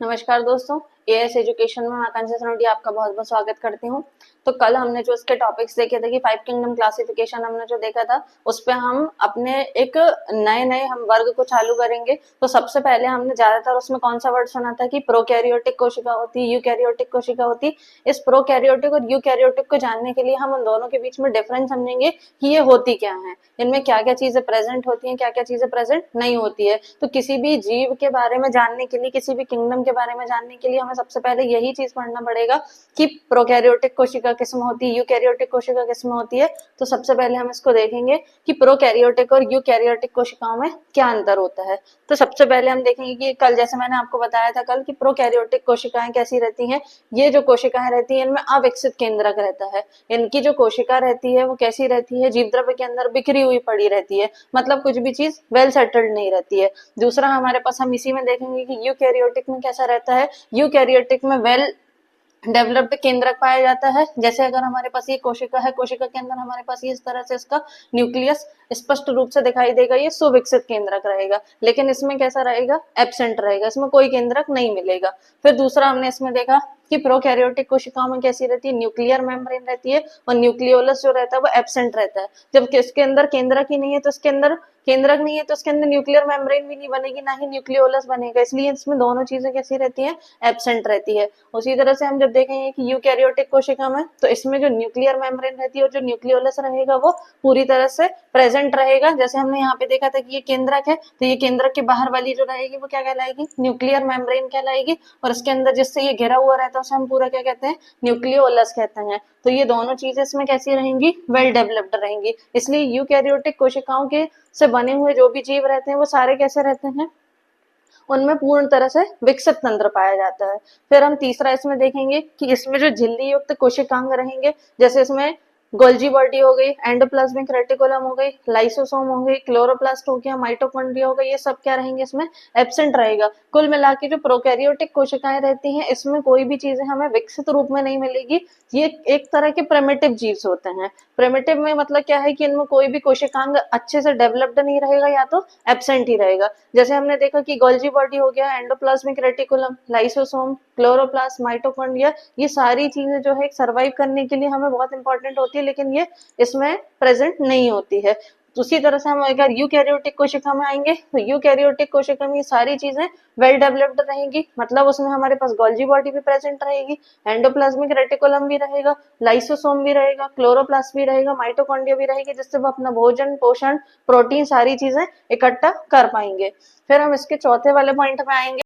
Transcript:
नमस्कार दोस्तों, as education में मैं आकांक्षा सनोडिया आपका बहुत बहुत स्वागत करती हूँ। तो कल हमने जो इसके टॉपिक्स देखे थे कि 5 किंगडम क्लासिफिकेशन हमने जो देखा था उस पे हम अपने एक नए हम वर्ग को चालू करेंगे। तो सबसे पहले हमने ज्यादातर उसमें कौन सा वर्ड सुना था कि प्रोकैरियोटिक कोशिका होती, यूकैरियोटिक कोशिका होती। इस प्रोकैरियोटिक और यूकैरियोटिक को जानने के लिए हम उन दोनों के बीच में डिफरेंस समझेंगे कि ये होती क्या है, इनमें क्या क्या चीजें प्रेजेंट होती हैं, क्या क्या चीजें प्रेजेंट नहीं होती है। तो किसी भी जीव के बारे में जानने के लिए, किसी भी किंगडम के बारे में जानने के लिए हमें सबसे पहले यही चीज पढ़ना पड़ेगा कि प्रोकैरियोटिक कोशिका किसमें होती है, यूकैरियोटिक कोशिका किसमें होती है। तो सबसे पहले हम इसको देखेंगे कि प्रोकैरियोटिक और यूकैरियोटिक कोशिकाओं में क्या अंतर होता है। तो सबसे पहले हम देखेंगे कि कल जैसे मैंने आपको बताया था कल कि प्रोकैरियोटिक कोशिकाएं कैसी रहती हैं। ये जो कोशिकाएं रहती हैं इनमें अविकसित केंद्रक रहता है। इनकी जो कोशिका रहती है वो कैसी रहती है, जीव द्रव्य के अंदर बिखरी हुई पड़ी रहती है, मतलब कुछ भी चीज वेल सेटल्ड नहीं रहती है। दूसरा हमारे पास हम इसी में देखेंगे कि यूकैरियोटिक में कैसा रहता है। यूकैरियोटिक में वेल डेवलप्ड केंद्रक पाया जाता है। जैसे अगर हमारे पास ये कोशिका है, कोशिका के अंदर हमारे पास इस तरह से इसका न्यूक्लियस स्पष्ट रूप से दिखाई देगा, ये सुविकसित केंद्रक रहेगा। लेकिन इसमें कैसा रहेगा, एब्सेंट रहेगा, इसमें कोई केंद्रक नहीं मिलेगा। फिर दूसरा हमने इसमें देखा कि प्रोकैरियोटिक कोशिकाओं में कैसी रहती है, न्यूक्लियर मेम्ब्रेन रहती है और न्यूक्लियोलस जो रहता है वो एब्सेंट रहता है। जब इसके अंदर केंद्रक ही नहीं है तो इसके अंदर केंद्रक नहीं है तो इसके अंदर न्यूक्लियर मेम्ब्रेन भी नहीं बनेगी, ना ही न्यूक्लियोलस बनेगा, इसलिए इसमें दोनों चीजें कैसी रहती हैं, एब्सेंट रहती है। उसी तरह से हम जब देखेंगे कि यूकैरियोटिक कोशिका में तो इसमें जो न्यूक्लियर मेम्ब्रेन रहती है और जो न्यूक्लियोलस रहेगा वो पूरी तरह से प्रेजेंट रहेगा। जैसे हमने यहाँ पे देखा था कि ये केंद्रक है तो ये केंद्रक के बाहर वाली जो रहेगी वो क्या कहलाएगी, न्यूक्लियर मेम्ब्रेन कहलाएगी। और इसके अंदर जिससे ये घिरा हुआ रहता है उसे हम पूरा क्या कहते हैं, न्यूक्लियोलस कहते हैं। तो ये दोनों चीजें इसमें कैसी रहेंगी, वेल डेवलप्ड रहेंगी। इसलिए यूकैरियोटिक कोशिकाओं के से बने हुए जो भी जीव रहते हैं वो सारे कैसे रहते हैं, उनमें पूर्ण तरह से विकसित तंत्र पाया जाता है। फिर हम तीसरा इसमें देखेंगे कि इसमें जो झिल्ली युक्त कोशिकांग रहेंगे, जैसे इसमें गोल्जी बॉडी हो गई, एंडोप्लाज्मिक रेटिकुलम हो गई, लाइसोसोम हो गई, क्लोरोप्लास्ट हो गया, माइटोकॉन्ड्रिया हो गई, ये सब क्या रहेंगे, इसमें एब्सेंट रहेगा। कुल मिला के जो प्रोकैरियोटिक कोशिकाएं रहती हैं इसमें कोई भी चीजें हमें विकसित रूप में नहीं मिलेगी। ये एक तरह के प्रिमिटिव जीव्स होते हैं। प्रिमिटिव में मतलब क्या है कि इनमें कोई भी कोशिकांग अच्छे से डेवलप्ड नहीं रहेगा या तो एब्सेंट ही रहेगा। जैसे हमने देखा कि गोल्जी बॉडी हो गया, endoplasmic reticulum, lysosome, chloroplast, mitochondria, ये सारी चीजें जो है सर्वाइव करने के लिए हमें बहुत इंपॉर्टेंट होती है, लेकिन ये इसमें प्रेजेंट नहीं होती है। उसी तरह से हम अगर यूकैरियोटिक कोशिका में आएंगे तो यूकैरियोटिक कोशिका में ये सारी चीजें वेल डेवलप्ड रहेंगी, मतलब उसमें हमारे पास गोल्जी बॉडी भी प्रेजेंट रहेगी, एंडोप्लाज्मिक रेटिकुलम भी रहेगा, लाइसोसोम भी रहेगा, क्लोरोप्लास्ट भी रहेगा, माइटोकॉन्ड्रिया भी रहेगी, जिससे वो अपना भोजन, पोषण, प्रोटीन सारी चीजें इकट्ठा कर पाएंगे। फिर हम इसके चौथे वाले पॉइंट में आएंगे